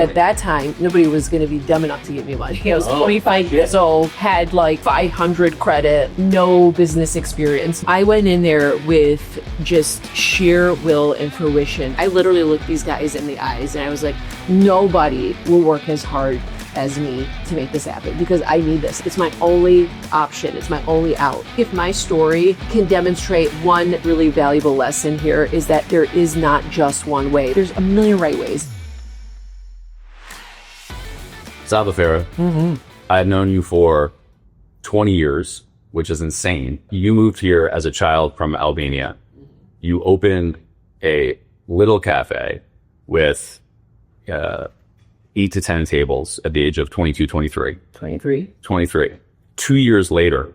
At that time, nobody was going to be dumb enough to give me money. I was 25 years old, had like 500 credit, no business experience. I went in there with just sheer will and fruition. I literally looked these guys in the eyes and I was like, nobody will work as hard as me to make this happen because I need this. It's my only option. It's my only out. If my story can demonstrate one really valuable lesson here is that there is not just one way. There's a million right ways. Sava, I've known you for 20 years, which is insane. You moved here as a child from Albania. You opened a little cafe with 8 to 10 tables at the age of 22, 23. 23. 2 years later,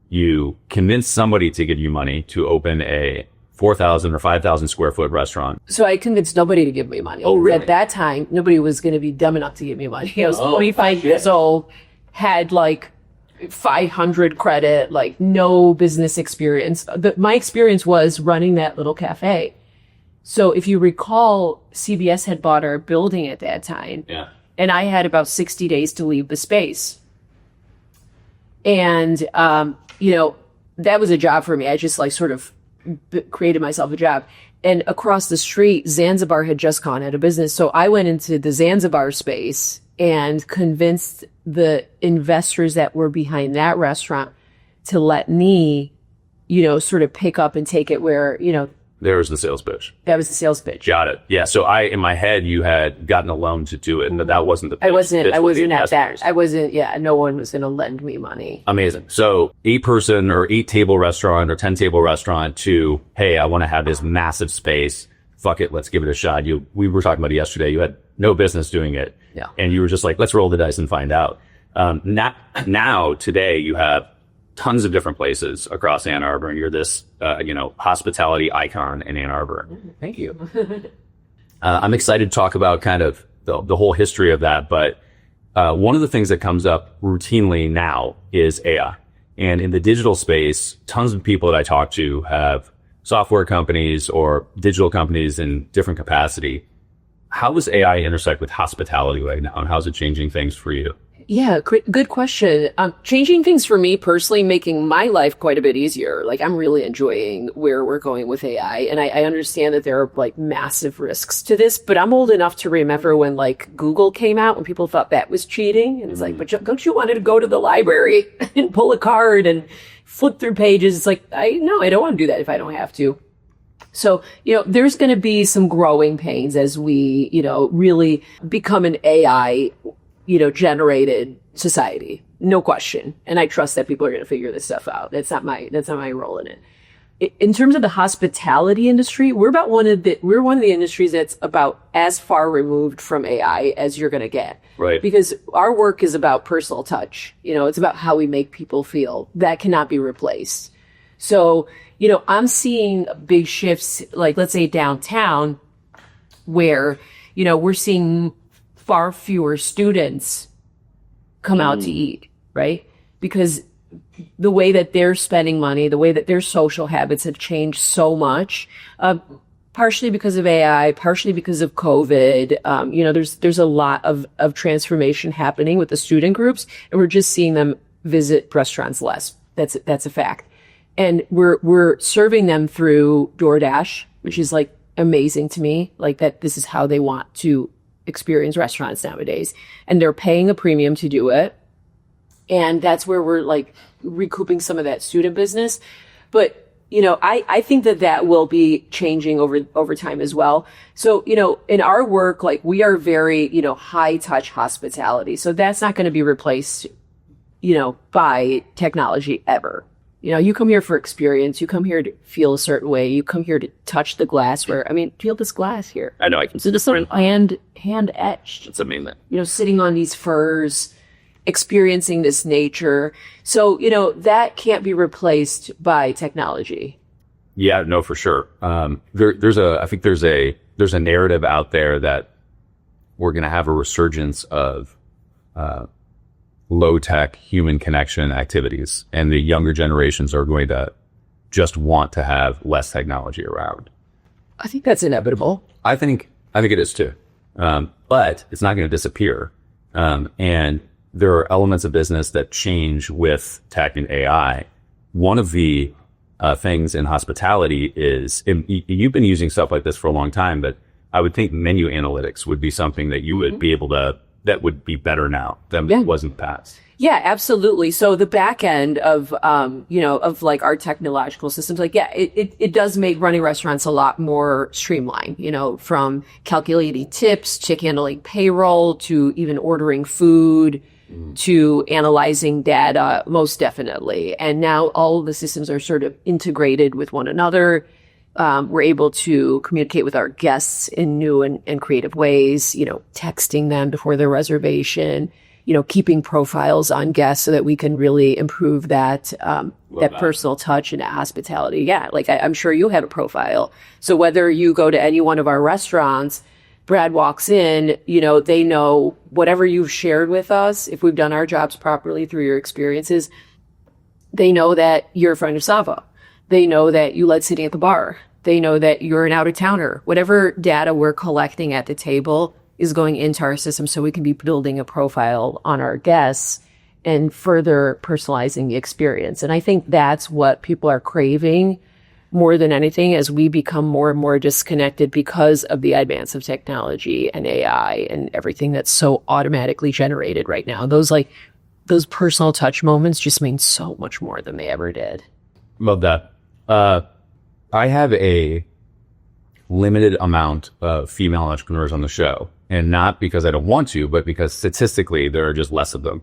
you convinced somebody to give you money to open a 4,000 or 5,000 square foot restaurant. So I convinced nobody to give me money. Oh, really? At that time, nobody was going to be dumb enough to give me money. I was 25 years old, had like 500 credit, like no business experience. My experience was running that little cafe. So if you recall, CBS had bought our building at that time. Yeah. And I had about 60 days to leave the space. And, that was a job for me. I just like sort of created myself a job. And across the street, Zanzibar had just gone out of business. So I went into the Zanzibar space and convinced the investors that were behind that restaurant to let me, sort of pick up and take it where, There was the sales pitch. That was the sales pitch. Got it. Yeah. So in my head, you had gotten a loan to do it, and that wasn't the pitch. I wasn't at that. No one was going to lend me money. Amazing. So 8-person or 8-table restaurant or 10-table restaurant to, hey, I want to have this massive space. Fuck it. Let's give it a shot. We were talking about it yesterday. You had no business doing it. Yeah. And you were just like, let's roll the dice and find out. Now today you have tons of different places across Ann Arbor, and you're this, hospitality icon in Ann Arbor. Thank you. I'm excited to talk about kind of the whole history of that, but one of the things that comes up routinely now is AI. And in the digital space, tons of people that I talk to have software companies or digital companies in different capacity. How does AI intersect with hospitality right now, and how's it changing things for you? Yeah, good question. Changing things for me personally, making my life quite a bit easier. Like I'm really enjoying where we're going with AI. And I understand that there are like massive risks to this, but I'm old enough to remember when like Google came out when people thought that was cheating. And it's like, but don't you want to go to the library and pull a card and flip through pages? It's like, I don't want to do that if I don't have to. So, there's going to be some growing pains as we, really become an AI generated society, no question. And I trust that people are going to figure this stuff out. That's not my role in it. In terms of the hospitality industry, we're one of the industries that's about as far removed from AI as you're going to get. Right. Because our work is about personal touch. It's about how we make people feel. That cannot be replaced. So, I'm seeing big shifts, like let's say downtown where, we're seeing far fewer students come out to eat, right? Because the way that they're spending money, the way that their social habits have changed so much, partially because of AI, partially because of COVID. There's a lot of transformation happening with the student groups, and we're just seeing them visit restaurants less. That's a fact. And we're serving them through DoorDash, which is like amazing to me, like that this is how they want to experience restaurants nowadays, and they're paying a premium to do it. And that's where we're like recouping some of that student business. But, I think that will be changing over time as well. So, in our work, like we are very, high touch hospitality. So that's not going to be replaced, by technology ever. You come here for experience. You come here to feel a certain way. You come here to touch the glassware. Feel this glass here. I know. I can see this sort of hand etched. It's amazing. Sitting on these furs, experiencing this nature. So, that can't be replaced by technology. Yeah, no, for sure. There's a narrative out there that we're going to have a resurgence of low-tech human connection activities, and the younger generations are going to just want to have less technology around. I think that's inevitable. I think it is too. But it's not going to disappear. And there are elements of business that change with tech and AI. One of the things in hospitality is, and you've been using stuff like this for a long time, but I would think menu analytics would be something that you would be able to, that would be better now than it was in the past. Yeah, absolutely. So the back end of, of like our technological systems, like, yeah, it does make running restaurants a lot more streamlined, from calculating tips to handling payroll to even ordering food to analyzing data, most definitely. And now all of the systems are sort of integrated with one another. We're able to communicate with our guests in new and creative ways, texting them before their reservation, keeping profiles on guests so that we can really improve that personal touch and hospitality. Yeah, like I'm sure you have a profile. So whether you go to any one of our restaurants, Brad walks in, they know whatever you've shared with us, if we've done our jobs properly through your experiences, they know that you're a friend of Sava. They know that you led sitting at the bar. They know that you're an out-of-towner. Whatever data we're collecting at the table is going into our system so we can be building a profile on our guests and further personalizing the experience. And I think that's what people are craving more than anything as we become more and more disconnected because of the advance of technology and AI and everything that's so automatically generated right now. Those personal touch moments just mean so much more than they ever did. Love that. I have a limited amount of female entrepreneurs on the show, and not because I don't want to, but because statistically there are just less of them.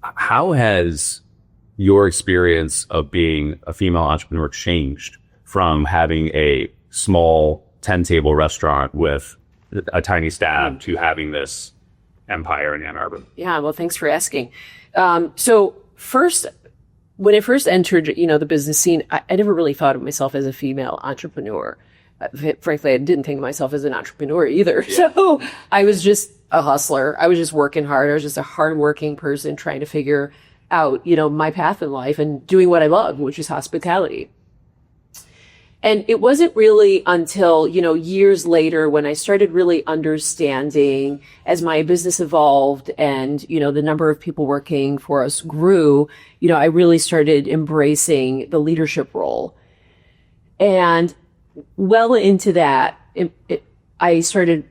How has your experience of being a female entrepreneur changed from having a small 10-table restaurant with a tiny staff to having this empire in Ann Arbor? Yeah, well, thanks for asking. So first, when I first entered, the business scene, I never really thought of myself as a female entrepreneur. Frankly, I didn't think of myself as an entrepreneur either. Yeah. So I was just a hustler. I was just working hard. I was just a hardworking person trying to figure out, my path in life and doing what I love, which is hospitality. And it wasn't really until, years later when I started really understanding as my business evolved and, the number of people working for us grew, I really started embracing the leadership role. And well into that, I started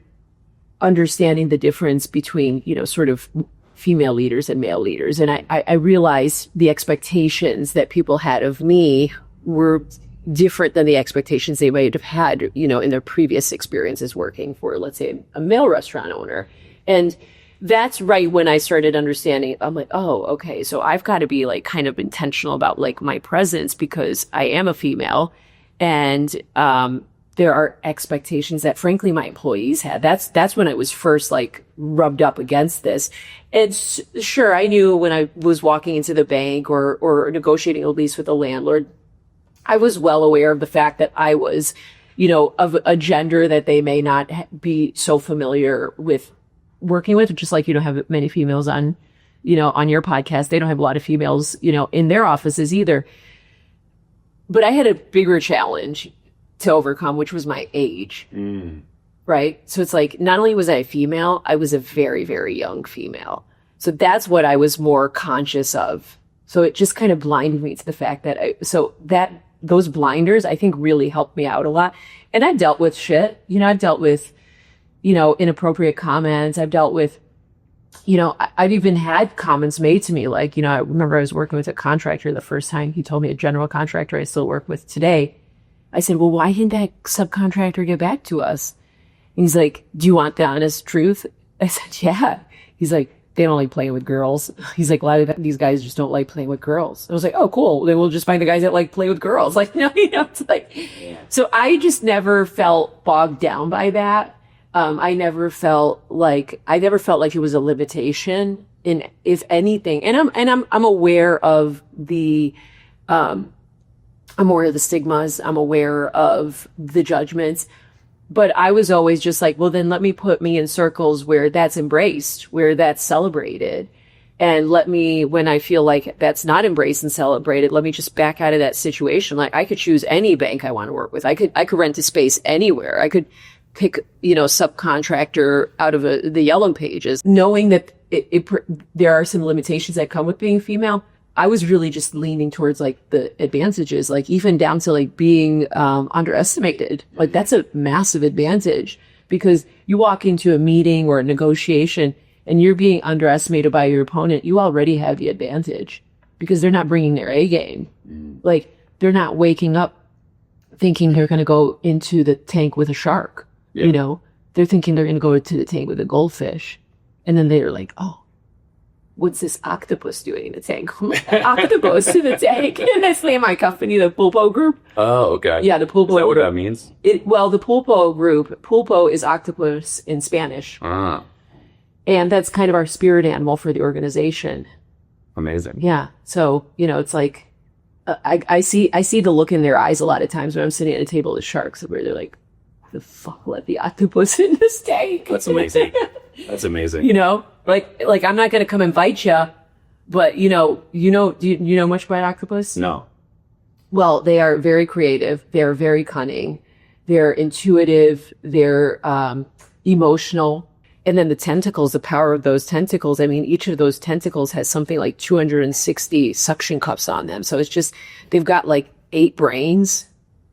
understanding the difference between, sort of female leaders and male leaders. And I realized the expectations that people had of me were different than the expectations they might have had, in their previous experiences working for, let's say, a male restaurant owner. And that's right when I started understanding, I'm like, oh, okay, so I've got to be like kind of intentional about like my presence because I am a female. And there are expectations that, frankly, my employees had. That's when I was first like rubbed up against this. It's sure I knew when I was walking into the bank or negotiating a lease with a landlord, I was well aware of the fact that I was, of a gender that they may not be so familiar with working with. Just like you don't have many females on your podcast, they don't have a lot of females, in their offices either. But I had a bigger challenge to overcome, which was my age, right? So it's like, not only was I a female, I was a very, very young female. So that's what I was more conscious of. So it just kind of blinded me to the fact that those blinders, I think, really helped me out a lot. And I've dealt with shit, I've dealt with, inappropriate comments. I've dealt with, I've even had comments made to me. Like, I remember I was working with a contractor the first time. He told me, a general contractor I still work with today. I said, well, why didn't that subcontractor get back to us? And he's like, do you want the honest truth? I said, yeah. He's like, they don't like playing with girls. He's like, a lot of these guys just don't like playing with girls. I was like, oh, cool. Then we'll just find the guys that like play with girls. Like, it's like, so I just never felt bogged down by that. I never felt like it was a limitation in, if anything. And I'm aware of the, I'm aware of the stigmas. I'm aware of the judgments. But I was always just like, well, then let me put me in circles where that's embraced, where that's celebrated. And let me, when I feel like that's not embraced and celebrated, let me just back out of that situation. Like, I could choose any bank I want to work with. I could rent a space anywhere. I could pick, subcontractor out of the yellow pages, knowing that there are some limitations that come with being female. I was really just leaning towards like the advantages, like even down to like being underestimated. Like that's a massive advantage, because you walk into a meeting or a negotiation and you're being underestimated by your opponent. You already have the advantage because they're not bringing their A game. Like they're not waking up thinking they're going to go into the tank with a shark. They're thinking they're going to go into the tank with a goldfish. And then they're like, oh, what's this octopus doing in the tank? Octopus in the tank. And that's the name of my company, the Pulpo Group. Oh, okay. Yeah, the Pulpo. Is that what that means? The Pulpo Group, Pulpo is octopus in Spanish. Ah. And that's kind of our spirit animal for the organization. Amazing. Yeah. So, it's like, I see the look in their eyes a lot of times when I'm sitting at a table with sharks where they're like, the fuck let the octopus in this tank? That's amazing. That's amazing. Like I'm not going to come invite you, but do you know much about octopus? No. Well, they are very creative. They're very cunning. They're intuitive. They're emotional. And then the tentacles, the power of those tentacles. I mean, each of those tentacles has something like 260 suction cups on them. So it's just, they've got like 8 brains,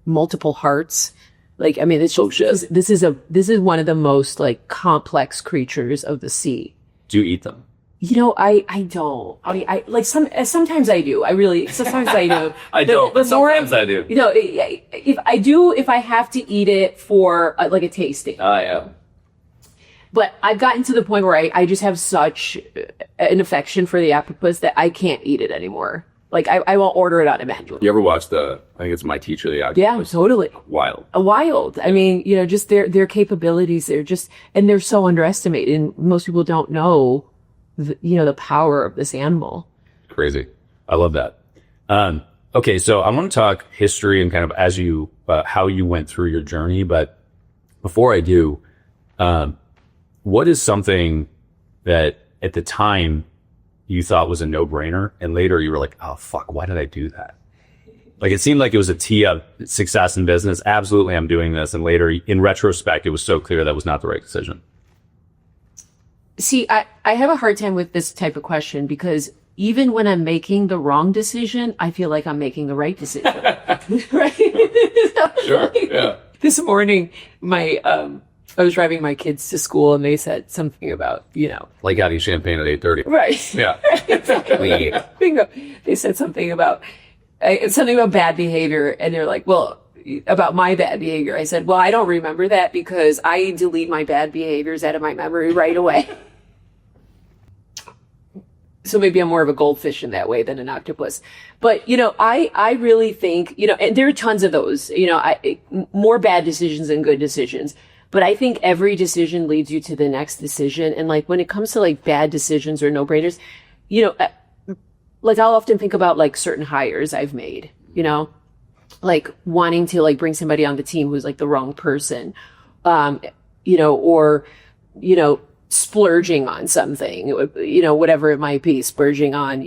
multiple hearts. Like, I mean, it's just, this is one of the most like complex creatures of the sea. Do you eat them? I don't. I mean, sometimes I do. Sometimes I do. I don't. But sometimes I do. If I have to eat it for like a tasting. Oh, yeah. But I've gotten to the point where I just have such an affection for the octopus that I can't eat it anymore. Like, I won't order it on a menu. You ever watch I think it's My Teacher, the Octopus? Yeah, totally. Wild. Wild. I mean, just their capabilities, and they're so underestimated. And most people don't know, the power of this animal. Crazy. I love that. Okay, so I want to talk history and kind of as you, how you went through your journey. But before I do, what is something that at the time you thought was a no-brainer, and later you were like, oh, fuck, why did I do that? Like, it seemed like it was a tee of success in business. Absolutely, I'm doing this. And later, in retrospect, it was so clear that was not the right decision. See, I have a hard time with this type of question because even when I'm making the wrong decision, I feel like I'm making the right decision. Right? Sure, yeah. This morning, I was driving my kids to school and they said something about, Like having champagne at 8:30. Right. Yeah. Exactly. Bingo. They said something about bad behavior, and they're like, well, about my bad behavior. I said, well, I don't remember that because I delete my bad behaviors out of my memory right away. So maybe I'm more of a goldfish in that way than an octopus. But, I really think, and there are tons of those, more bad decisions than good decisions. But I think every decision leads you to the next decision. And like when it comes to like bad decisions or no-brainers, like I'll often think about like certain hires I've made, like wanting to like bring somebody on the team who's like the wrong person, or splurging on something, whatever it might be, splurging on,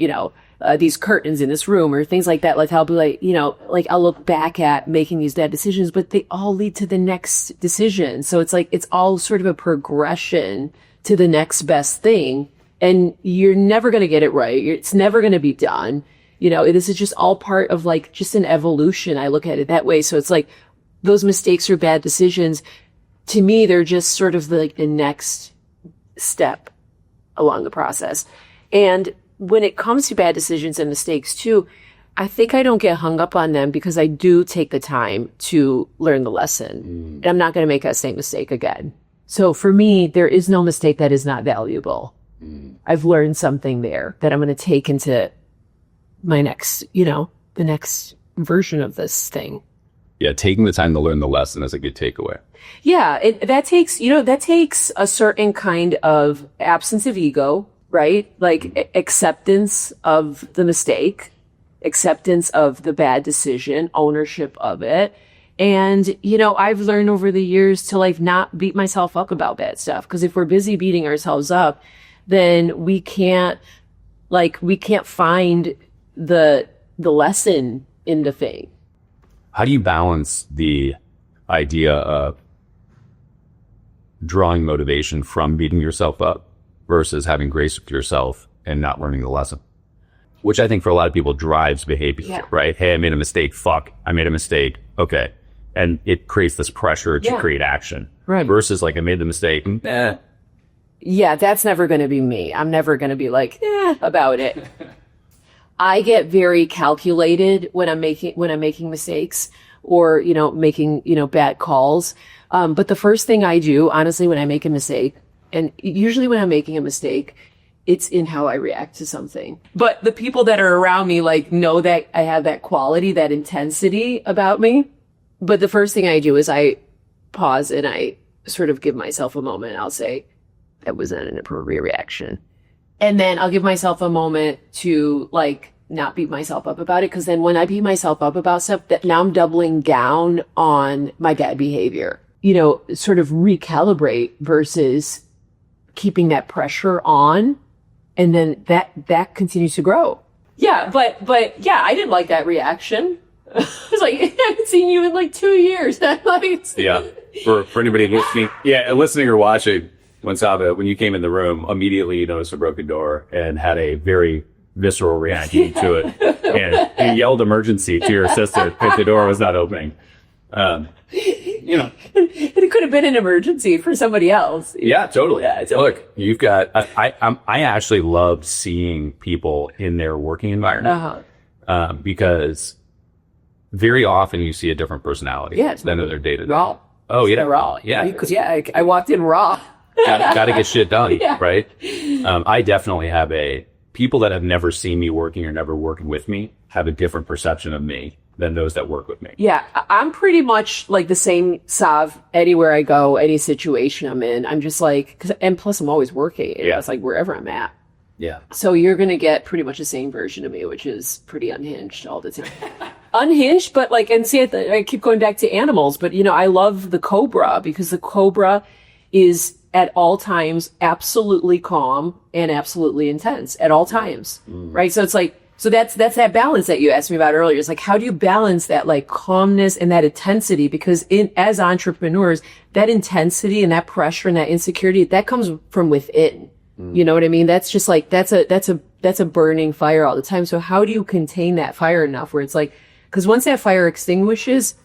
these curtains in this room or things like that. Like I'll be like, like I'll look back at making these bad decisions, but they all lead to the next decision. So it's like, it's all sort of a progression to the next best thing. And you're never going to get it right. It's never going to be done. This is just all part of like just an evolution. I look at it that way. So it's like those mistakes or bad decisions, to me, they're just sort of like the next step along the process. And when it comes to bad decisions and mistakes too, I think I don't get hung up on them because I do take the time to learn the lesson. And I'm not going to make that same mistake again. So for me, there is no mistake that is not valuable. I've learned something there that I'm going to take into my next, the next version of this thing. Yeah, taking the time to learn the lesson is a good takeaway. Yeah, that takes a certain kind of absence of ego, right? Like acceptance of the mistake, acceptance of the bad decision, ownership of it. And, I've learned over the years to like not beat myself up about bad stuff. Because if we're busy beating ourselves up, then we can't find the lesson in the thing. How do you balance the idea of drawing motivation from beating yourself up versus having grace with yourself and not learning the lesson, which I think for a lot of people drives behavior, right? Hey, I made a mistake. Fuck, I made a mistake. Okay. And it creates this pressure to create action, right? Versus like, I made the mistake. Yeah, that's never going to be me. I'm never going to be like, about it. I get very calculated when I'm making mistakes or, making, bad calls. But the first thing I do, honestly, when I make a mistake, and usually when I'm making a mistake, it's in how I react to something. But the people that are around me, like, know that I have that quality, that intensity about me. But the first thing I do is I pause and I sort of give myself a moment. I'll say, that was not an appropriate reaction. And then I'll give myself a moment to like not beat myself up about it. Cause then when I beat myself up about stuff, that now I'm doubling down on my bad behavior, sort of recalibrate versus keeping that pressure on. And then that continues to grow. Yeah. But yeah, I didn't like that reaction. I was like, I haven't seen you in like 2 years. Yeah. For anybody listening, listening or watching, when you came in the room, immediately you noticed a broken door and had a very visceral reaction to it. And you yelled emergency to your assistant if the door was not opening. It could have been an emergency for somebody else. Yeah, totally. Yeah, look, you've got, I actually love seeing people in their working environment because very often you see a different personality than in their day-to-day. Raw. Oh, yeah. Raw. Yeah. I walked in raw. Got to get shit done, right? I definitely have people that have never seen me working or never working with me have a different perception of me than those that work with me. Yeah, I'm pretty much like the same Sav anywhere I go, any situation I'm in. I'm just like, and plus I'm always working. It's like wherever I'm at. Yeah. So you're going to get pretty much the same version of me, which is pretty unhinged all the time. Unhinged, but like, and see, I keep going back to animals, but I love the cobra because the cobra is at all times absolutely calm and absolutely intense at all times. Right. So it's like, so that's that balance that you asked me about earlier. It's like, how do you balance that like calmness and that intensity? Because as entrepreneurs, that intensity and that pressure and that insecurity, that comes from within. You know what I mean? That's just like, that's a burning fire all the time. So how do you contain that fire enough where it's like, because once that fire extinguishes,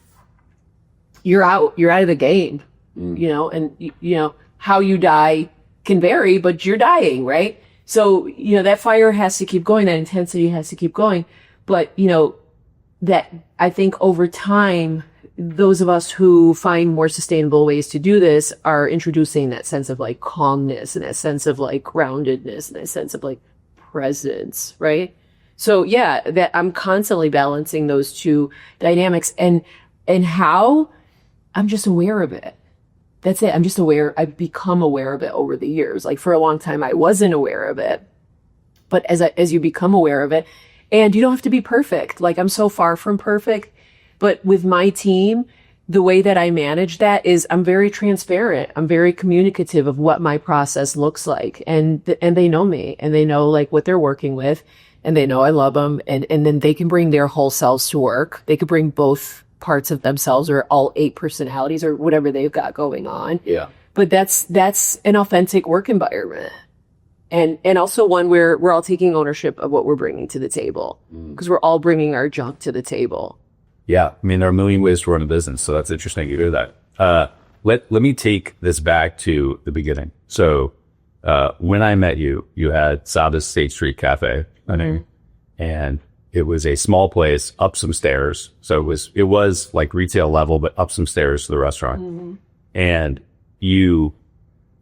you're out of the game, and how you die can vary, but you're dying, right? So, that fire has to keep going, that intensity has to keep going. But, that I think over time, those of us who find more sustainable ways to do this are introducing that sense of like calmness and that sense of like groundedness and that sense of like presence, right? So yeah, that I'm constantly balancing those two dynamics and how I'm just aware of it. That's it. I'm just aware. I've become aware of it over the years. Like for a long time, I wasn't aware of it, but as you become aware of it, and you don't have to be perfect. Like I'm so far from perfect, but with my team, the way that I manage that is I'm very transparent. I'm very communicative of what my process looks like, and they know me, and they know like what they're working with, and they know I love them, and then they can bring their whole selves to work. They could bring both parts of themselves or all 8 personalities or whatever they've got going on. Yeah. But that's an authentic work environment. And also one where we're all taking ownership of what we're bringing to the table, because we're all bringing our junk to the table. Yeah. I mean, there are a million ways to run a business. So that's interesting to hear that. Let me take this back to the beginning. So, when I met you, you had Sava's State Street Cafe, and it was a small place up some stairs. So it was like retail level, but up some stairs to the restaurant. And you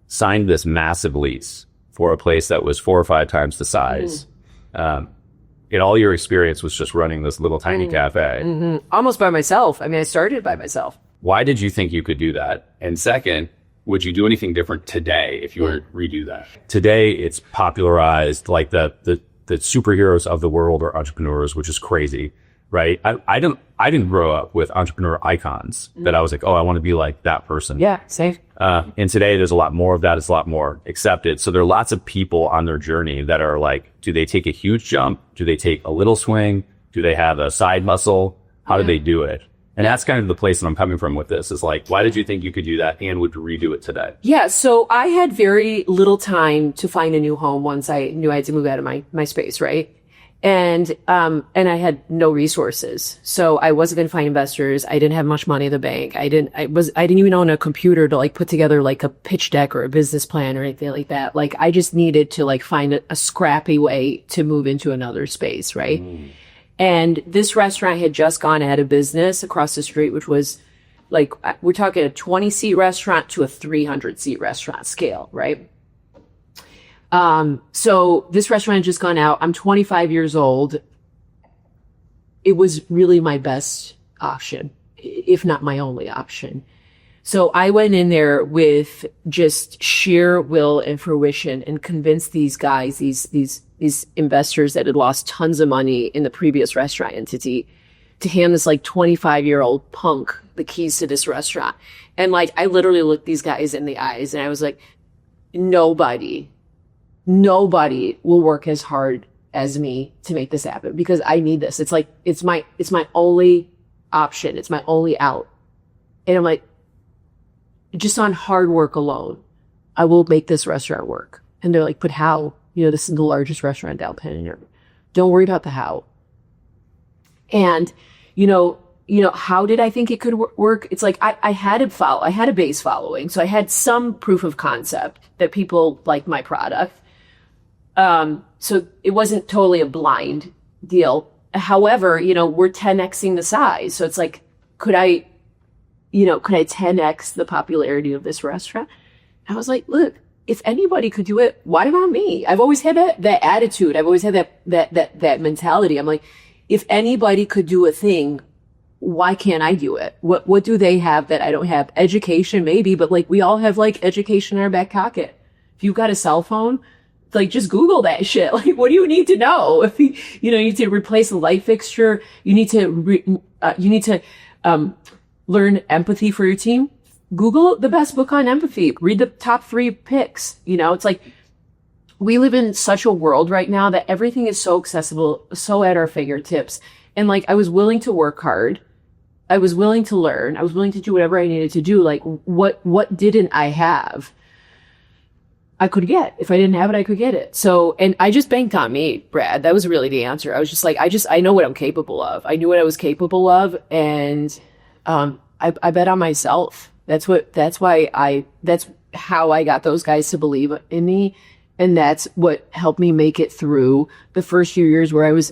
signed this massive lease for a place that was 4 or 5 times the size. And all your experience was just running this little tiny cafe. Almost by myself. I mean, I started by myself. Why did you think you could do that? And second, would you do anything different today if you were to redo that? Today, it's popularized, like the superheroes of the world are entrepreneurs, which is crazy, right? I didn't grow up with entrepreneur icons that I was like, oh, I want to be like that person. Yeah, same. And today there's a lot more of that. It's a lot more accepted. So there are lots of people on their journey that are like, do they take a huge jump? Do they take a little swing? Do they have a side muscle? How do they do it? And that's kind of the place that I'm coming from with this is like, why did you think you could do that and would redo it today? Yeah. So I had very little time to find a new home once I knew I had to move out of my space. Right. And I had no resources. So I wasn't going to find investors. I didn't have much money in the bank. I didn't even own a computer to like put together like a pitch deck or a business plan or anything like that. Like I just needed to like find a scrappy way to move into another space. Right. And this restaurant had just gone out of business across the street, which was like, we're talking a 20-seat restaurant to a 300-seat restaurant scale, right? So this restaurant had just gone out. I'm 25 years old. It was really my best option, if not my only option. So I went in there with just sheer will and fruition and convinced these guys, these investors that had lost tons of money in the previous restaurant entity to hand this like 25-year-old punk the keys to this restaurant. And like, I literally looked these guys in the eyes and I was like, nobody will work as hard as me to make this happen because I need this. It's like, it's my only option. It's my only out. And I'm like, just on hard work alone, I will make this restaurant work. And they're like, but how? You know, this is the largest restaurant downtown here. Don't worry about the how. And, you know, how did I think it could work? It's like, I had a base following. So I had some proof of concept that people liked my product. So it wasn't totally a blind deal. However, we're 10xing the size. So it's like, could I 10x the popularity of this restaurant? I was like, look, if anybody could do it, why not me? I've always had that attitude. I've always had that mentality. I'm like, if anybody could do a thing, why can't I do it? What do they have that I don't have? Education, maybe, but like we all have like education in our back pocket. If you've got a cell phone, like just Google that shit. Like, what do you need to know? If you need to replace a light fixture, you need to learn empathy for your team. Google the best book on empathy. Read the top 3 picks. It's like we live in such a world right now that everything is so accessible, so at our fingertips. And like, I was willing to work hard. I was willing to learn. I was willing to do whatever I needed to do. Like, what didn't I have? I could get. If I didn't have it, I could get it. So, and I just banked on me, Brad. That was really the answer. I was just like, I know what I'm capable of. I knew what I was capable of. And, I bet on myself. That's how I got those guys to believe in me. And that's what helped me make it through the first few years where I was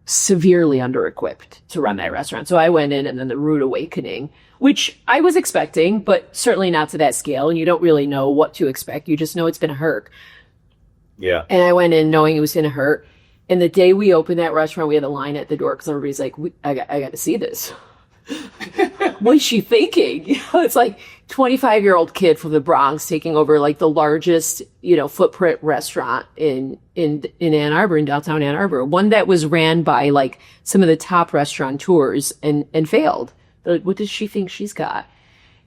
severely under-equipped to run that restaurant. So I went in and then the rude awakening, which I was expecting, but certainly not to that scale. And you don't really know what to expect. You just know it's going to hurt. Yeah. And I went in knowing it was going to hurt. And the day we opened that restaurant, we had a line at the door because everybody's like, I got to see this. What's she thinking? It's like 25-year-old kid from the Bronx taking over like the largest, footprint restaurant in Ann Arbor, in downtown Ann Arbor. One that was ran by like some of the top restaurateurs and failed. They're like, what does she think she's got?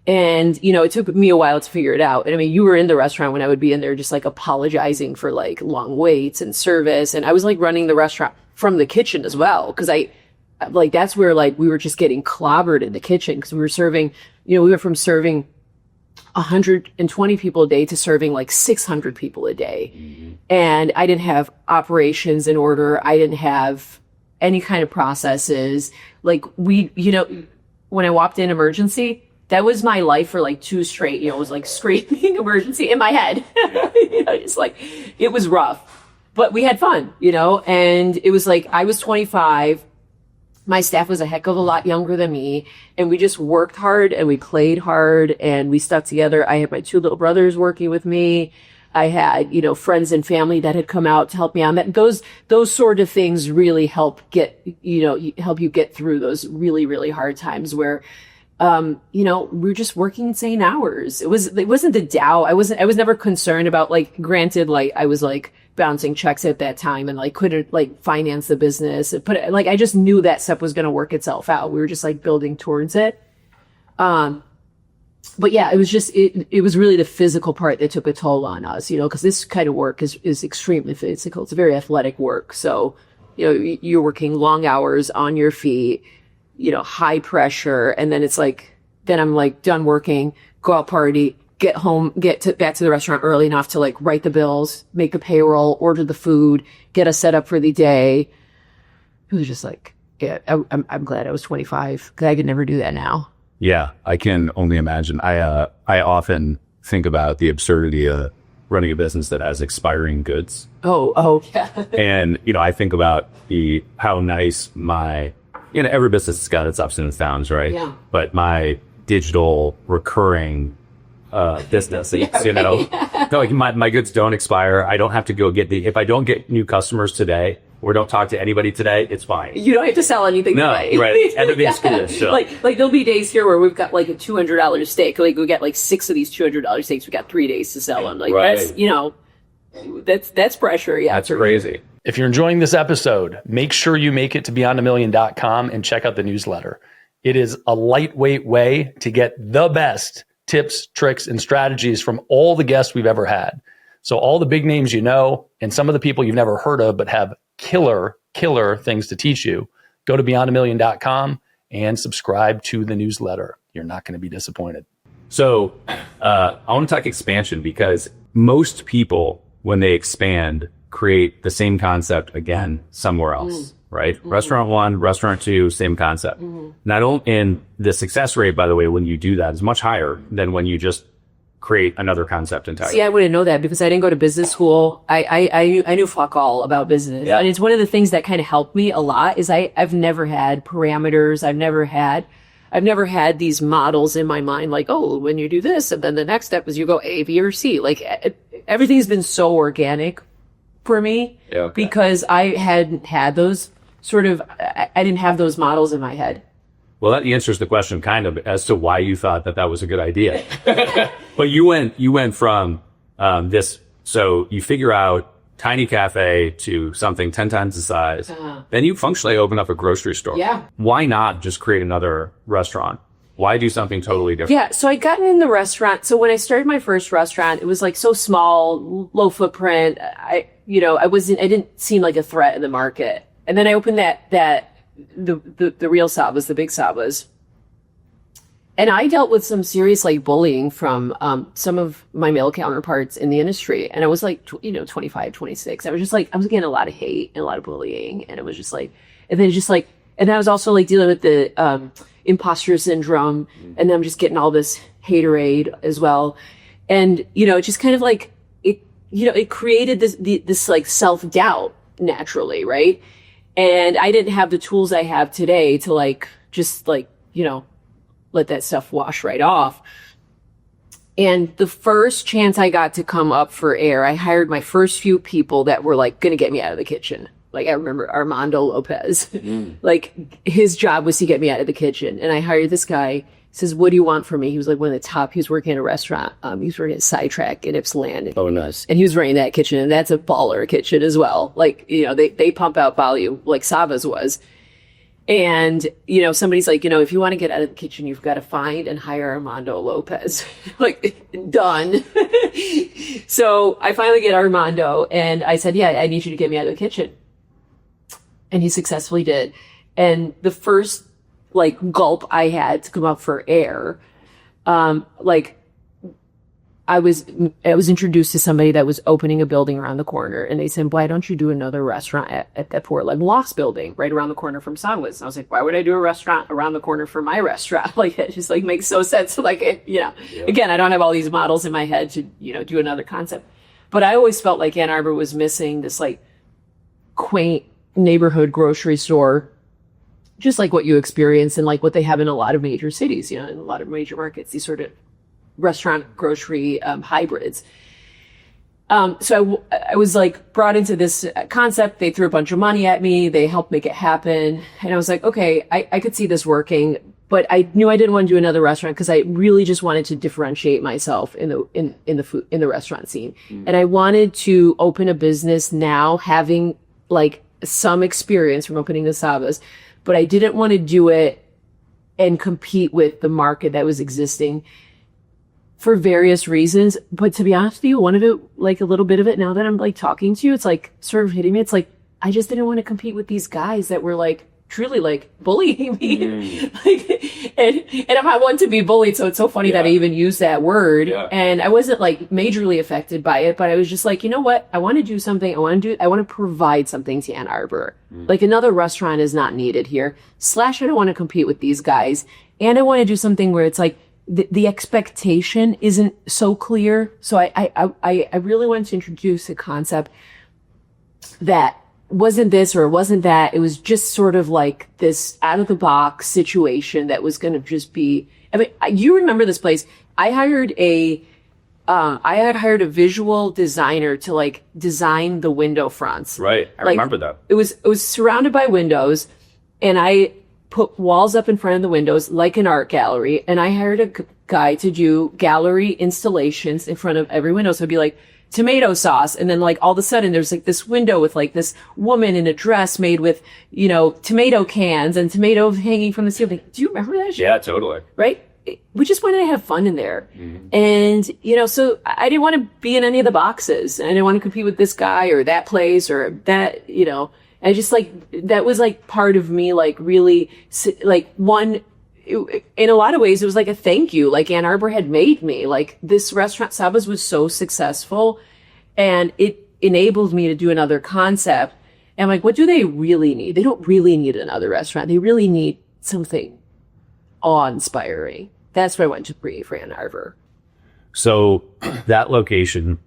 And, it took me a while to figure it out. And I mean, you were in the restaurant when I would be in there just like apologizing for like long waits and service. And I was like running the restaurant from the kitchen as well. Cause that's where like we were just getting clobbered in the kitchen because we were serving, we went from serving 120 people a day to serving like 600 people a day. Mm-hmm. And I didn't have operations in order. I didn't have any kind of processes. Like when I walked in emergency, that was my life for like 2 straight, it was like screaming emergency in my head. It's like, it was rough, but we had fun, and it was like, I was 25. My staff was a heck of a lot younger than me, and we just worked hard and we played hard and we stuck together. I had my 2 little brothers working with me. I had, friends and family that had come out to help me out. Those sort of things really help help you get through those really, really hard times where, we're just working insane hours. It wasn't the doubt. I was never concerned about like, granted, like I was like bouncing checks at that time and like couldn't like finance the business. But like, I just knew that stuff was going to work itself out. We were just like building towards it. But yeah, it was just, it was really the physical part that took a toll on us, cause this kind of work is extremely physical. It's a very athletic work. So, you're working long hours on your feet. high pressure. And then it's like, then I'm like done working, go out party, get home, back to the restaurant early enough to like write the bills, make the payroll, order the food, get us set up for the day. It was just like, yeah, I'm glad I was 25 because I could never do that now. Yeah, I can only imagine. I often think about the absurdity of running a business that has expiring goods. Oh, yeah. And, I think about how nice every business has got its ups and its downs, right? Yeah. But my digital recurring business, no, like my goods don't expire. I don't have to go if I don't get new customers today or don't talk to anybody today, it's fine. You don't have to sell anything today. Right. Everything's good. So. Like there'll be days here where we've got like a $200 steak. Like we got like 6 of these $200 steaks. We got 3 days to sell them. Like that's pressure. Yeah. That's crazy. If you're enjoying this episode, make sure you make it to beyondamillion.com and check out the newsletter. It is a lightweight way to get the best tips, tricks, and strategies from all the guests we've ever had. So all the big names and some of the people you've never heard of but have killer things to teach you, go to beyondamillion.com and subscribe to the newsletter. You're not going to be disappointed. So I want to talk expansion because most people, when they expand, create the same concept again somewhere else, right? Mm-hmm. Restaurant 1, restaurant 2, same concept. Mm-hmm. Not only, and the success rate, by the way, when you do that is much higher than when you just create another concept entirely. See, I wouldn't know that because I didn't go to business school. I knew fuck all about business. Yeah. And it's one of the things that kind of helped me a lot is I've never had parameters. I've never had these models in my mind like, oh, when you do this, and then the next step is you go A, B, or C. Like everything's been so organic for me because I hadn't had those I didn't have those models in my head. Well, that answers the question kind of as to why you thought that was a good idea. But you went from this, so you figure out tiny cafe to something 10 times the size. Then you functionally open up a grocery store. Yeah. Why not just create another restaurant? Why do something totally different? Yeah. So I got in the restaurant. So when I started my first restaurant, it was like so small, low footprint. I didn't seem like a threat in the market. And then I opened the real Savas, the big Savas. And I dealt with some serious like bullying from some of my male counterparts in the industry. And I was like, 25, 26. I was getting a lot of hate and a lot of bullying. And it was just like, and I was also like dealing with the imposter syndrome. And then I'm just getting all this haterade as well. And, it just kind of like, it created this like self-doubt naturally, right? And I didn't have the tools I have today to like, just like, let that stuff wash right off. And the first chance I got to come up for air, I hired my first few people that were like going to get me out of the kitchen. Like I remember Armando Lopez, like his job was to get me out of the kitchen. And I hired this guy. He says, what do you want from me? He was like one of the top, he was working at a restaurant. He was working at Sidetrack in Ypsilanti. Oh, nice. And he was running that kitchen, and that's a baller kitchen as well. Like, they pump out volume like Sava's was. And, somebody's like, if you want to get out of the kitchen, you've got to find and hire Armando Lopez. Like, done. So I finally get Armando, and I said, yeah, I need you to get me out of the kitchen. And he successfully did. And the first like gulp I had to come up for air, I was introduced to somebody that was opening a building around the corner, and they said, why don't you do another restaurant at that Portland Lost building right around the corner from Sava's? And I was like, why would I do a restaurant around the corner from my restaurant? Like, it just like makes no sense. Like, again, I don't have all these models in my head to, do another concept. But I always felt like Ann Arbor was missing this like quaint neighborhood grocery store, just like what you experience and like what they have in a lot of major cities, in a lot of major markets, these sort of restaurant grocery hybrids. So I was like brought into this concept. They threw a bunch of money at me. They helped make it happen. And I was like, okay, I could see this working, but I knew I didn't want to do another restaurant because I really just wanted to differentiate myself in the restaurant scene. And I wanted to open a business now having like some experience from opening the Savas, but I didn't want to do it and compete with the market that was existing for various reasons. But to be honest with you, one of it, like a little bit of it, now that I'm like talking to you, it's like sort of hitting me. It's like, I just didn't want to compete with these guys that were like truly like bullying me. and I'm one to be bullied, so it's so funny that I even used that word. And I wasn't like majorly affected by it, but I was just like, you know what? I want to do something. I want to provide something to Ann Arbor. Like another restaurant is not needed here. / I don't want to compete with these guys. And I want to do something where it's like the expectation isn't so clear. So I really wanted to introduce a concept that wasn't this or it wasn't that. It was just sort of like this out of the box situation that was going to just be, I mean, you remember this place. I had hired a visual designer to like design the window fronts. Right. I remember that. It was surrounded by windows, and I put walls up in front of the windows like an art gallery. And I hired a guy to do gallery installations in front of every window. So it'd be like tomato sauce. And then like all of a sudden there's like this window with like this woman in a dress made with, you know, tomato cans and tomatoes hanging from the ceiling. Do you remember that shit? Yeah, totally. Right? We just wanted to have fun in there. And, you know, so I didn't want to be in any of the boxes. I didn't want to compete with this guy or that place or that, you know, I just like, that was like part of me, like really like in a lot of ways, it was like a thank you. Like Ann Arbor had made me. Like this restaurant, Sava's, was so successful, and it enabled me to do another concept. And I'm like, what do they really need? They don't really need another restaurant. They really need something awe-inspiring. That's what I wanted to create for Ann Arbor. So that location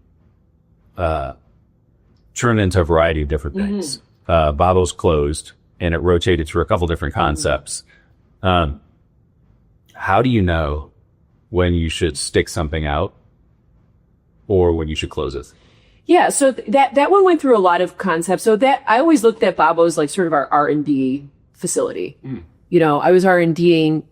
turned into a variety of different things. Babo's closed, and it rotated through a couple different concepts. How do you know when you should stick something out or when you should close it? Yeah, so that one went through a lot of concepts. So that I always looked at Babo's like sort of our R&D facility. You know, I was R&Ding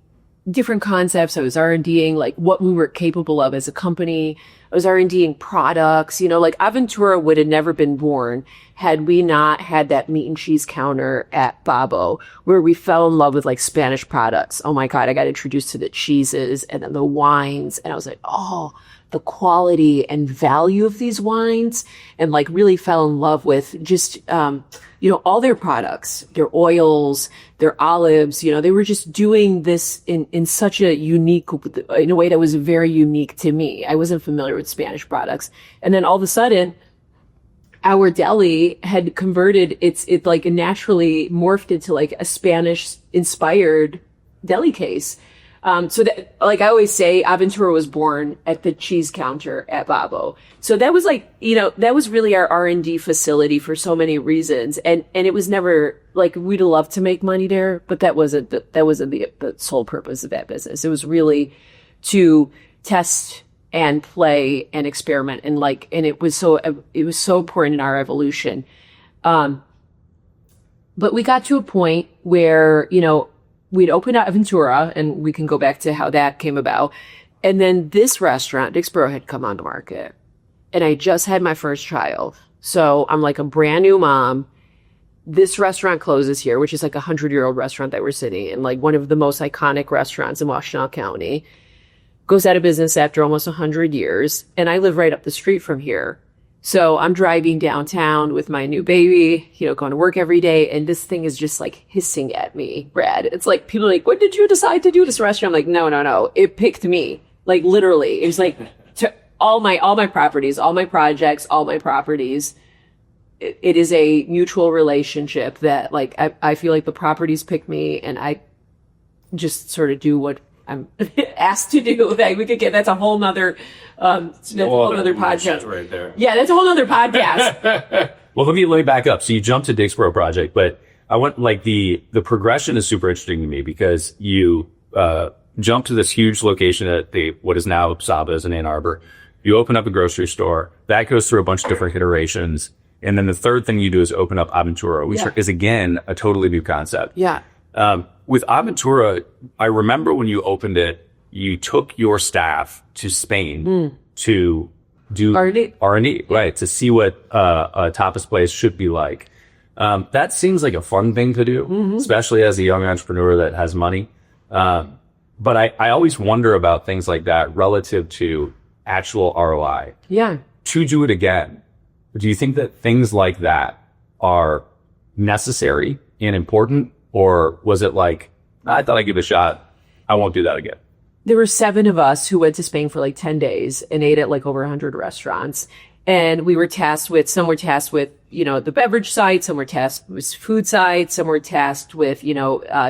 different concepts. I was R&Ding like what we were capable of as a company. I was R&Ding products. You know, like Aventura would have never been born had we not had that meat and cheese counter at Babo, where we fell in love with like Spanish products. Oh my God, I got introduced to the cheeses and then the wines. And I was like, oh, the quality and value of these wines, and like really fell in love with just, you know, all their products, their oils, their olives. You know, they were just doing this in such a unique, in a way that was very unique to me. I wasn't familiar with Spanish products. And then all of a sudden, our deli had converted, it like naturally morphed into like a Spanish inspired deli case. So that, like I always say, Aventura was born at the cheese counter at Babo. So that was like, you know, that was really our R&D facility for so many reasons. And it was never like, we'd love to make money there, but that wasn't the sole purpose of that business. It was really to test and play and experiment, and like, and it was so important in our evolution. But we got to a point where, you know, we'd opened up Aventura, and we can go back to how that came about. And then this restaurant, Dixboro, had come on the market, and I just had my first child. So I'm like a brand new mom. This restaurant closes here, which is like 100-year-old restaurant that we're sitting in, like one of the most iconic restaurants in Washtenaw County. Goes out of business after almost 100 years. And I live right up the street from here. So I'm driving downtown with my new baby, you know, going to work every day. And this thing is just like hissing at me, Brad. It's like, people are like, when did you decide to do this restaurant? I'm like, no. It picked me. Like literally. It was like all my properties, all my projects, all my properties. It is a mutual relationship that like, I feel like the properties pick me, and I just sort of do what I'm asked to do. That we could get, that's a whole nother, podcast right there. Yeah, that's a whole nother podcast. Well, let me back up. So you jumped to Dixboro project, but I want like the progression is super interesting to me, because you jump to this huge location at what is now Sava's in Ann Arbor. You open up a grocery store that goes through a bunch of different iterations, and then the third thing you do is open up Aventura, which is again a totally new concept. Yeah. With Aventura, I remember when you opened it, you took your staff to Spain to do R&D, right, to see what a tapas place should be like. That seems like a fun thing to do, especially as a young entrepreneur that has money. But I always wonder about things like that relative to actual ROI. Yeah. To do it again, do you think that things like that are necessary and important, Or was it like, I thought I'd give it a shot. I won't do that again. There were 7 of us who went to Spain for like 10 days and ate at like over 100 restaurants. And we were tasked with, some were tasked with, the beverage side, some were tasked with food side, some were tasked with,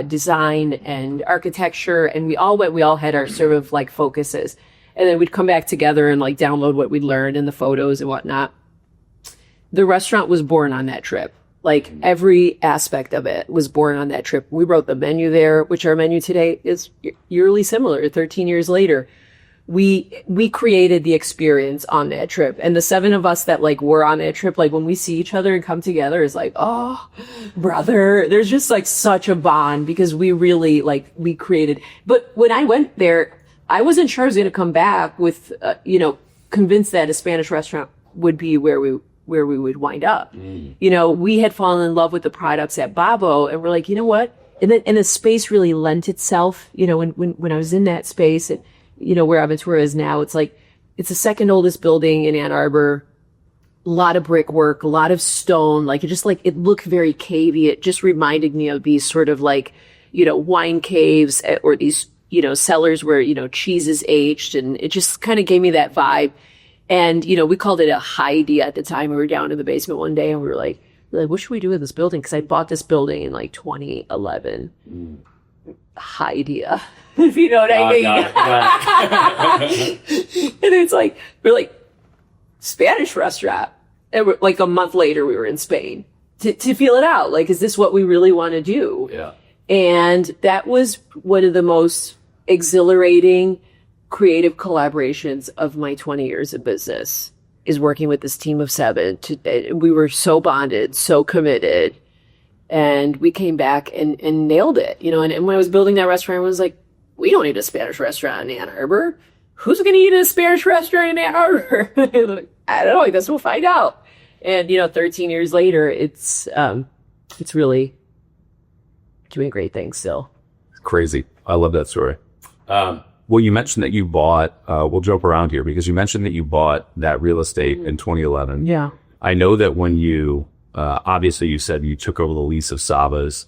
design and architecture. And we all had our sort of like focuses. And then we'd come back together and like download what we'd learned in the photos and whatnot. The restaurant was born on that trip. Like every aspect of it was born on that trip. We wrote the menu there, which our menu today is eerily similar 13 years later. We created the experience on that trip. And the 7 of us that like were on that trip, like when we see each other and come together, is like, oh, brother, there's just like such a bond because we really like, we created. But when I went there, I wasn't sure I was going to come back with, convinced that a Spanish restaurant would be where we would wind up. We had fallen in love with the products at Babo, and we're like, you know what? And the space really lent itself, when I was in that space, and, where Aventura is now, it's like, it's the second oldest building in Ann Arbor, a lot of brickwork, a lot of stone, like it looked very cavey. It just reminded me of these sort of like, wine caves or these, cellars where, cheese is aged, and it just kind of gave me that vibe. And, we called it a Heidi at the time. We were down in the basement one day and we were like, what should we do with this building? Because I bought this building in like 2011. Idea, if you know what I mean. And it's like, we're like, Spanish restaurant. And we're, like a month later, we were in Spain to feel it out. Like, is this what we really want to do? Yeah. And that was one of the most exhilarating creative collaborations of my 20 years of business, is working with this team of 7. We were so bonded, so committed, and we came back and nailed it, and when I was building that restaurant, I was like, we don't need a Spanish restaurant in Ann Arbor. Who's going to eat in a Spanish restaurant in Ann Arbor? I don't know. I guess we'll find out. And, 13 years later, it's really doing great things still. Crazy. I love that story. Well, you mentioned that you bought, we'll jump around here because you mentioned that you bought that real estate in 2011. Yeah. I know that when you, obviously you said you took over the lease of Sava's.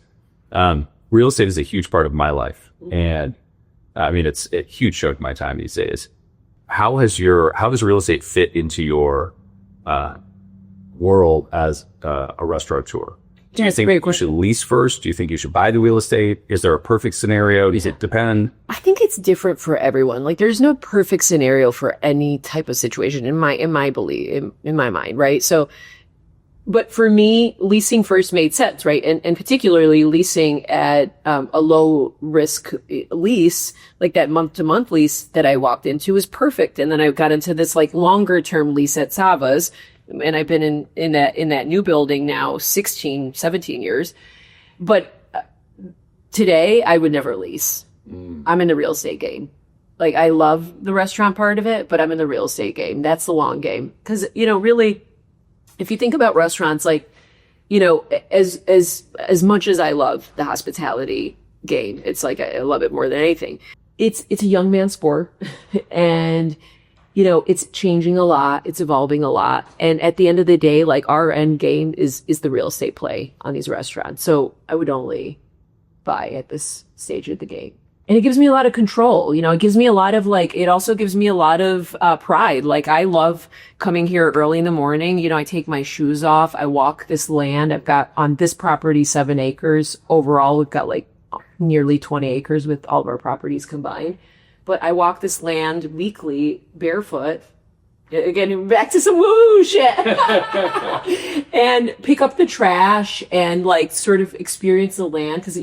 Real estate is a huge part of my life. And I mean, it's a huge chunk of my time these days. How does real estate fit into your, world as a restaurateur? Do you think you should lease first? Do you think you should buy the real estate? Is there a perfect scenario? Does it depend? I think it's different for everyone. Like, there's no perfect scenario for any type of situation in my belief, in my mind, right? So, but for me, leasing first made sense, right? And particularly leasing at a low risk lease, like that month-to-month lease that I walked into, was perfect. And then I got into this like longer term lease at Sava's. And I've been in that new building now 17 years. But today I would never lease. I'm in the real estate game. Like, I love the restaurant part of it, but I'm in the real estate game. That's the long game. Because, really, if you think about restaurants, like, as much as I love the hospitality game, it's like I love it more than anything. It's a young man's sport. And it's changing a lot. It's evolving a lot. And at the end of the day, like, our end game is the real estate play on these restaurants. So I would only buy at this stage of the game. And it gives me a lot of control. It gives me a lot of it also gives me a lot of pride. Like, I love coming here early in the morning. I take my shoes off. I walk this land. I've got on this property 7 acres. Overall, we've got like nearly 20 acres with all of our properties combined. But I walk this land weekly, barefoot, again, back to some woo shit, and pick up the trash and like sort of experience the land. Cause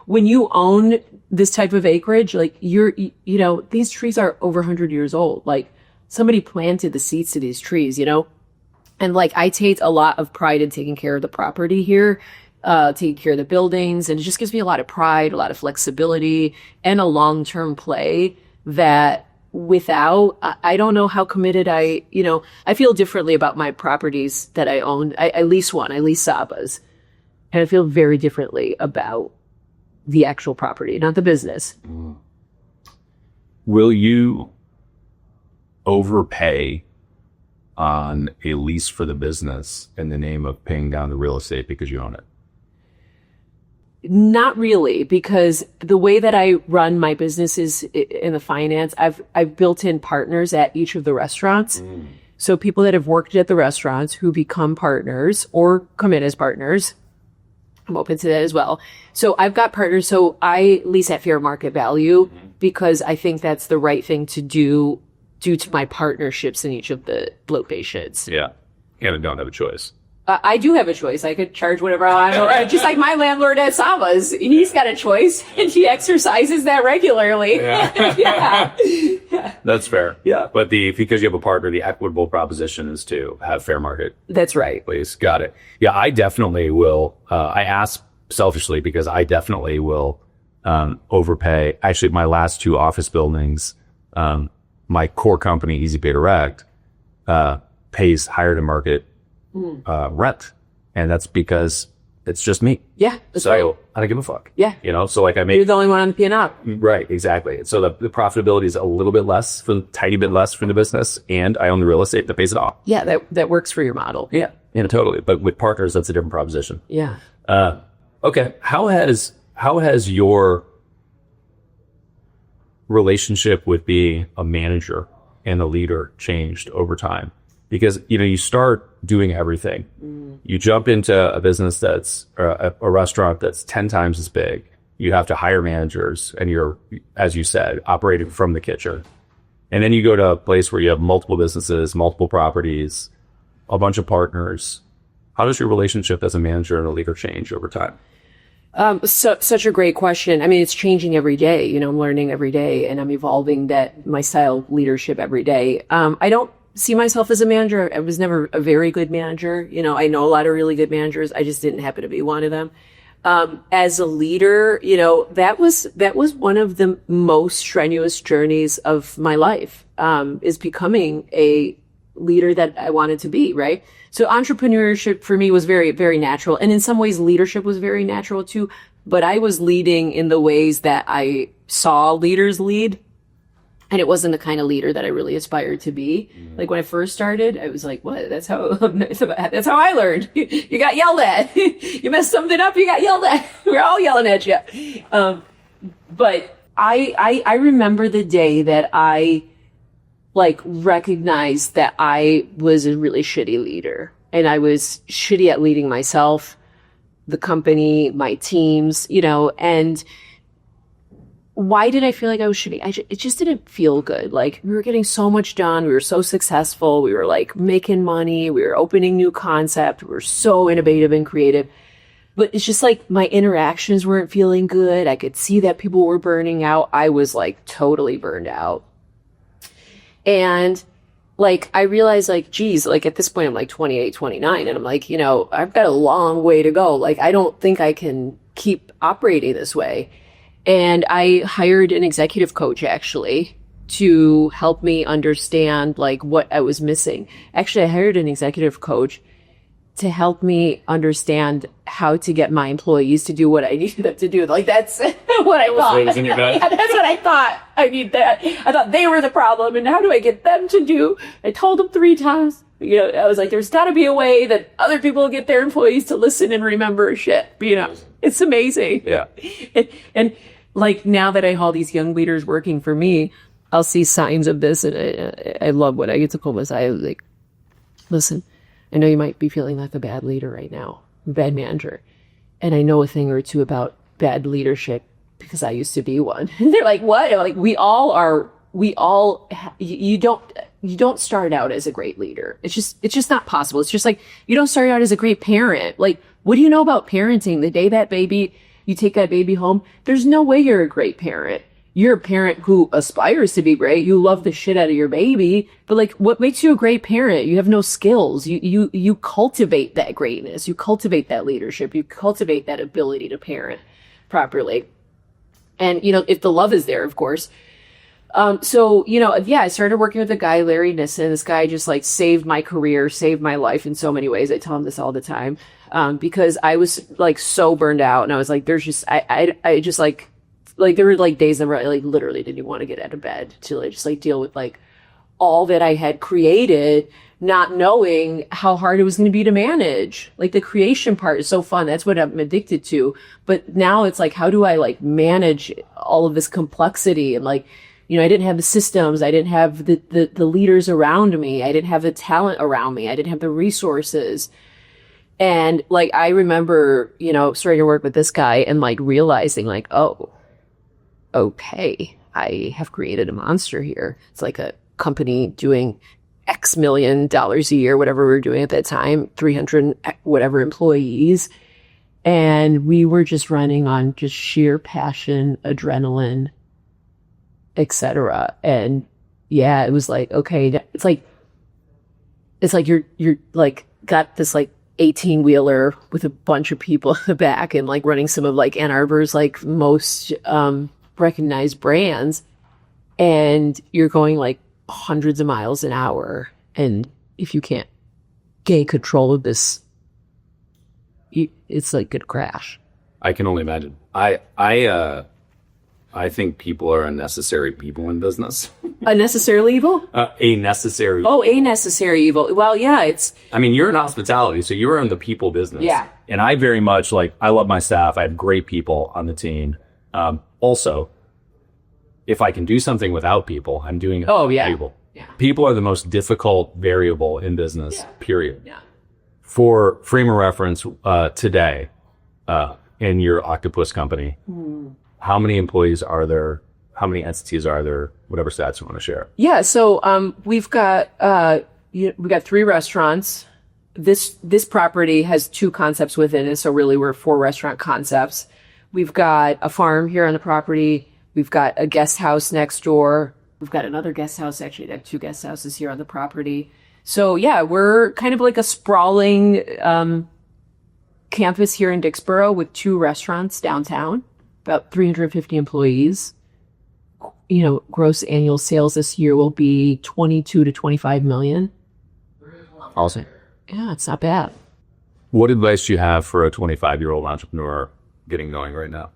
when you own this type of acreage, like these trees are over 100 years old. Like, somebody planted the seeds to these trees, and like, I take a lot of pride in taking care of the property here. Taking care of the buildings, and it just gives me a lot of pride, a lot of flexibility, and a long-term play that without, I don't know how committed I feel differently about my properties that I own. I lease Sava's, and I feel very differently about the actual property, not the business. Will you overpay on a lease for the business in the name of paying down the real estate because you own it? Not really, because the way that I run my business is in the finance. I've built in partners at each of the restaurants. So people that have worked at the restaurants who become partners or come in as partners, I'm open to that as well. So I've got partners. So I lease at fair market value because I think that's the right thing to do due to my partnerships in each of the locations. Yeah. And I don't have a choice. I do have a choice. I could charge whatever I want. Just like my landlord at Sava's. He's got a choice, and he exercises that regularly. Yeah. Yeah. That's fair. Yeah. But because you have a partner, the equitable proposition is to have fair market. That's right. Please. Got it. Yeah, I definitely will. I ask selfishly because I definitely will overpay. Actually, my last 2 office buildings, my core company, Easy Pay Direct, pays higher to market rent. And that's because it's just me. Yeah. So right. I don't give a fuck. Yeah. You know, so like I make. You're the only one on the P&L. Right, exactly. So the profitability is a little bit less, tiny bit less for the business, and I own the real estate that pays it off. Yeah, that works for your model. Yeah, totally. But with partners, that's a different proposition. Yeah. Okay, how has your relationship with being a manager and a leader changed over time? Because you start doing everything. You jump into a business that's a restaurant that's 10 times as big. You have to hire managers, and you're, as you said, operating from the kitchen. And then you go to a place where you have multiple businesses, multiple properties, a bunch of partners. How does your relationship as a manager and a leader change over time? Such a great question. I mean, it's changing every day. I'm learning every day, and I'm evolving my style of leadership every day. I don't see myself as a manager. I was never a very good manager. I know a lot of really good managers. I just didn't happen to be one of them. As a leader, that was one of the most strenuous journeys of my life, is becoming a leader that I wanted to be, right? So entrepreneurship for me was very, very natural. And in some ways, leadership was very natural too. But I was leading in the ways that I saw leaders lead. And it wasn't the kind of leader that I really aspired to be. Like when I first started, I was like, what? That's how I learned. You got yelled at. You messed something up, you got yelled at. We're all yelling at you. But I remember the day that I recognized that I was a really shitty leader. And I was shitty at leading myself, the company, my teams, and why did I feel like I was shitty? It just didn't feel good. Like we were getting so much done. We were so successful. We were making money. We were opening new concepts. We were so innovative and creative. But it's just my interactions weren't feeling good. I could see that people were burning out. I was totally burned out. And I realized geez, at this point I'm 28, 29. And I'm I've got a long way to go. I don't think I can keep operating this way. And I hired an executive coach actually to help me understand what I was missing. Actually, I hired an executive coach to help me understand how to get my employees to do what I needed them to do. That's what I thought. Yeah, that's what I thought. I need that. I thought they were the problem, and how do I get them to do? I told them 3 times. I was there's got to be a way that other people get their employees to listen and remember shit. It's amazing. Yeah. And now that I have all these young leaders working for me, I'll see signs of this, and I love what I get to pull aside. Listen, I know you might be feeling like a bad leader right now, a bad manager, and I know a thing or two about bad leadership because I used to be one. And they're like, what? I'm we all are. You don't start out as a great leader. It's just not possible. It's just you don't start out as a great parent. What do you know about parenting? The day you take that baby home, there's no way you're a great parent. You're a parent who aspires to be great. You love the shit out of your baby, but what makes you a great parent? You have no skills. You cultivate that greatness. You cultivate that leadership. You cultivate that ability to parent properly. And, if the love is there, of course. I started working with a guy, Larry Nissen. This guy just saved my career, saved my life in so many ways. I tell him this all the time. Because I was so burned out, and I was there's just, I just there were days that I literally didn't even want to get out of bed to just deal with all that I had created not knowing how hard it was going to be to manage. Like the creation part is so fun. That's what I'm addicted to. But now it's like, how do I like manage all of this complexity? And like, you know, I didn't have the systems. I didn't have the leaders around me. I didn't have the talent around me. I didn't have the resources. And like, I remember, you know, starting to work with this guy and like realizing like, oh, okay, I have created a monster here. It's like a company doing X million dollars a year, whatever we were doing at that time, 300 whatever employees. And we were just running on just sheer passion, adrenaline, etc. And yeah, it was like, okay, it's like you're like got this like 18-wheeler with a bunch of people in the back and like running some of like Ann Arbor's like most recognized brands, and you're going like hundreds of miles an hour, and if you can't gain control of this, it's like gonna crash. I can only imagine. I think people are unnecessary people in business. Unnecessarily evil? A necessary. Oh, a necessary evil. Well, yeah, I mean, you're in hospitality, so you're in the people business. Yeah. And I very much I love my staff. I have great people on the team. Also, if I can do something without people, I'm doing it with people. Yeah. People are the most difficult variable in business, period. Yeah. For frame of reference, today, in your octopus company, how many employees are there? How many entities are there? Whatever stats you want to share. Yeah. So we've got 3 restaurants. This property has 2 concepts within it. So really, we're 4 restaurant concepts. We've got a farm here on the property. We've got a guest house next door. We've got another guest house. Actually, I have 2 guest houses here on the property. So yeah, we're kind of like a sprawling campus here in Dixboro with 2 restaurants downtown, about 350 employees. You know, gross annual sales this year will be 22 to 25 million. Awesome. Yeah, it's not bad. What advice do you have for a 25-year-old entrepreneur getting going right now?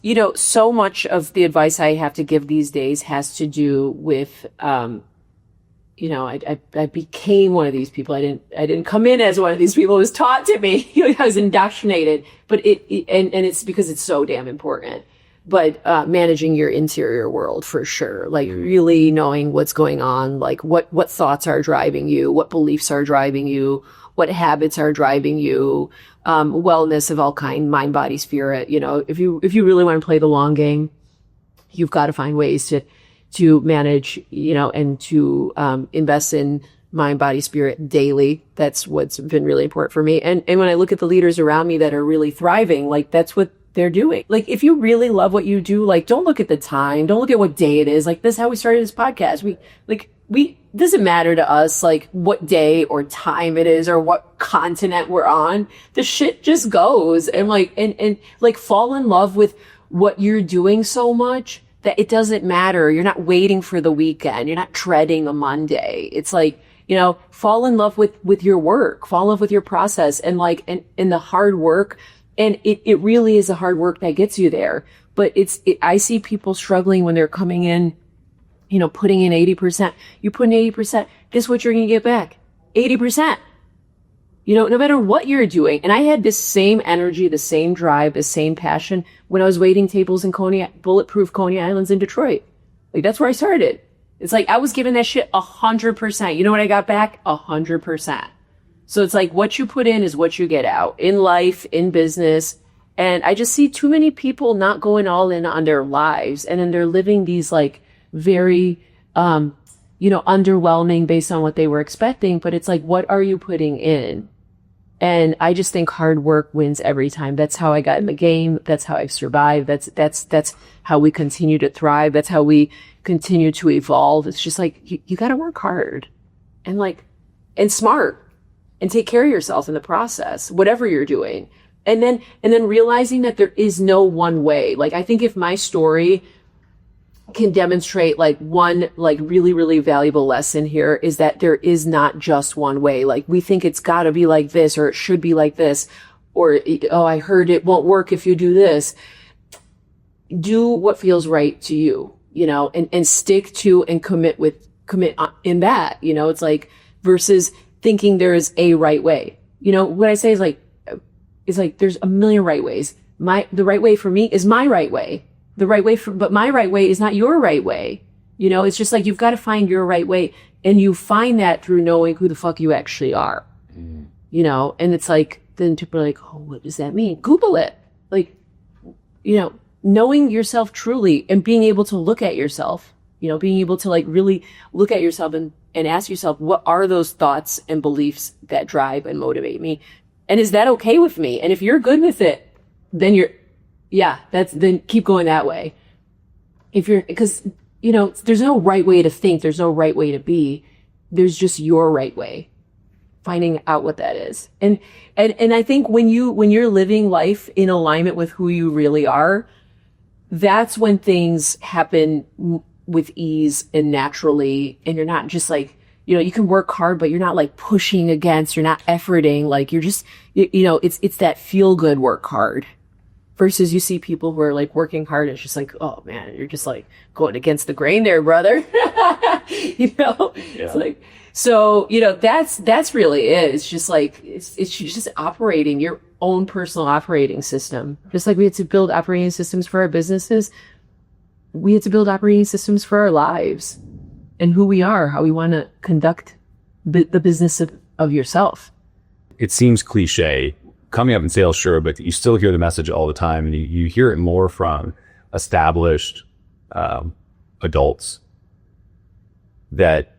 You know, so much of the advice I have to give these days has to do with, you know, I became one of these people. I didn't come in as one of these people. It was taught to me. I was indoctrinated, but and it's because it's so damn important. But managing your interior world for sure, like really knowing what's going on, like what thoughts are driving you, what beliefs are driving you, what habits are driving you, wellness of all kind, mind, body, spirit. You know, if you really want to play the long game, you've got to find ways to manage, you know, and to invest in mind, body, spirit daily. That's what's been really important for me. And when I look at the leaders around me that are really thriving, like that's what they're doing. Like, if you really love what you do, like, don't look at the time. Don't look at what day it is. Like, this is how we started this podcast. We doesn't matter to us, like, what day or time it is or what continent we're on. The shit just goes. And like, fall in love with what you're doing so much that it doesn't matter. You're not waiting for the weekend. You're not dreading a Monday. It's like, you know, fall in love with your work, fall in love with your process and the hard work. And it really is the hard work that gets you there. But I see people struggling when they're coming in, you know, putting in 80%. You put in 80%, guess what you're going to get back? 80%. You know, no matter what you're doing. And I had this same energy, the same drive, the same passion when I was waiting tables in bulletproof Coney Islands in Detroit. Like, that's where I started. It's like I was giving that shit 100%. You know what I got back? 100%. So it's like what you put in is what you get out in life, in business. And I just see too many people not going all in on their lives. And then they're living these like very, you know, underwhelming based on what they were expecting. But it's like, what are you putting in? And I just think hard work wins every time. That's how I got in the game. That's how I've survived. That's how we continue to thrive. That's how we continue to evolve. It's just like, you got to work hard and smart. And take care of yourself in the process, whatever you're doing. And then realizing that there is no one way. Like, I think if my story can demonstrate like one, like really, really valuable lesson here is that there is not just one way. Like, we think it's gotta be like this, or it should be like this, or, oh, I heard it won't work if you do this. Do what feels right to you, you know, and stick to and commit commit in that, it's like versus thinking there is a right way. What I say is like, there's a million right ways. The right way for me is my right way. But my right way is not your right way. It's just like, you've got to find your right way. And you find that through knowing who the fuck you actually are, and it's like, then people are like, oh, what does that mean? Google it. Like, knowing yourself truly and being able to look at yourself, being able to like really look at yourself and ask yourself, what are those thoughts and beliefs that drive and motivate me? And is that okay with me? And if you're good with it, then then keep going that way. Because there's no right way to think. There's no right way to be. There's just your right way. Finding out what that is. And I think when you're living life in alignment with who you really are, that's when things happen with ease and naturally. And you're not just like, you can work hard, but you're not like pushing against, you're not efforting. Like you're just, it's that feel good work hard. Versus you see people who are like working hard. It's just like, oh man, you're just like going against the grain there, brother. It's like, so, that's really it. It's just like, it's just operating your own personal operating system. Just like we had to build operating systems for our businesses, we had to build operating systems for our lives and who we are, how we want to conduct the business of yourself. It seems cliche coming up in sales, sure, but you still hear the message all the time, and you hear it more from established adults, that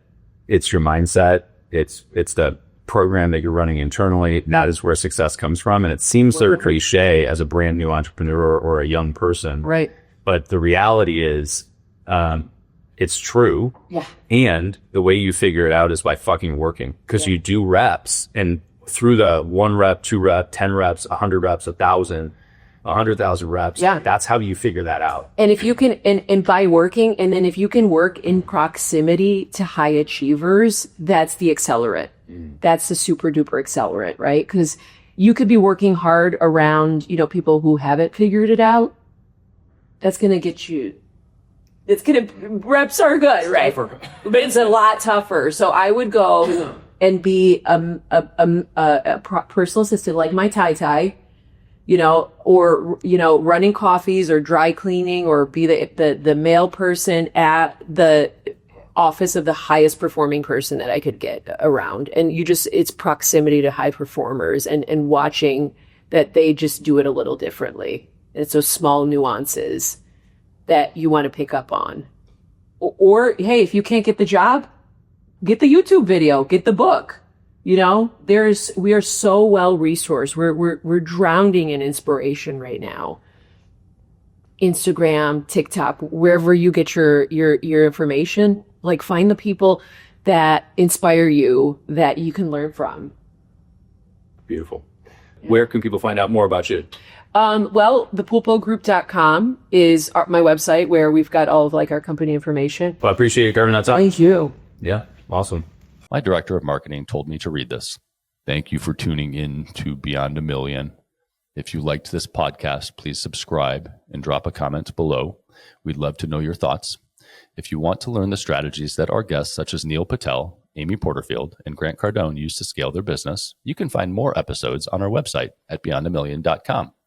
it's your mindset, it's the program that you're running internally. That is where success comes from. And it seems so cliche as a brand new entrepreneur or a young person. Right. But the reality is, it's true. Yeah. And the way you figure it out is by fucking working, because you do reps, and through the 1 rep, 2 rep, 10 reps, 100 reps, 1,000, 100,000 reps. Yeah. That's how you figure that out. And if you can, and by working, and then if you can work in proximity to high achievers, that's the accelerant. That's the super duper accelerant, right? Because you could be working hard around, people who haven't figured it out. That's going to get you, reps are good, right? But it's a lot tougher. So I would go and be a personal assistant like my Tai, or, running coffees or dry cleaning, or be the mail person at the office of the highest performing person that I could get around. And it's proximity to high performers and watching that they just do it a little differently. It's those small nuances that you want to pick up on. Or hey, if you can't get the job, get the YouTube video, get the book. We are so well resourced. We're drowning in inspiration right now. Instagram, TikTok, wherever you get your information, like find the people that inspire you that you can learn from. Beautiful. Where can people find out more about you? Well, thepulpogroup.com is my website where we've got all of like our company information. Well, I appreciate you carving that time. Thank you. Yeah. Awesome. My director of marketing told me to read this. Thank you for tuning in to Beyond a Million. If you liked this podcast, please subscribe and drop a comment below. We'd love to know your thoughts. If you want to learn the strategies that our guests such as Neil Patel, Amy Porterfield, and Grant Cardone use to scale their business, you can find more episodes on our website at beyondamillion.com.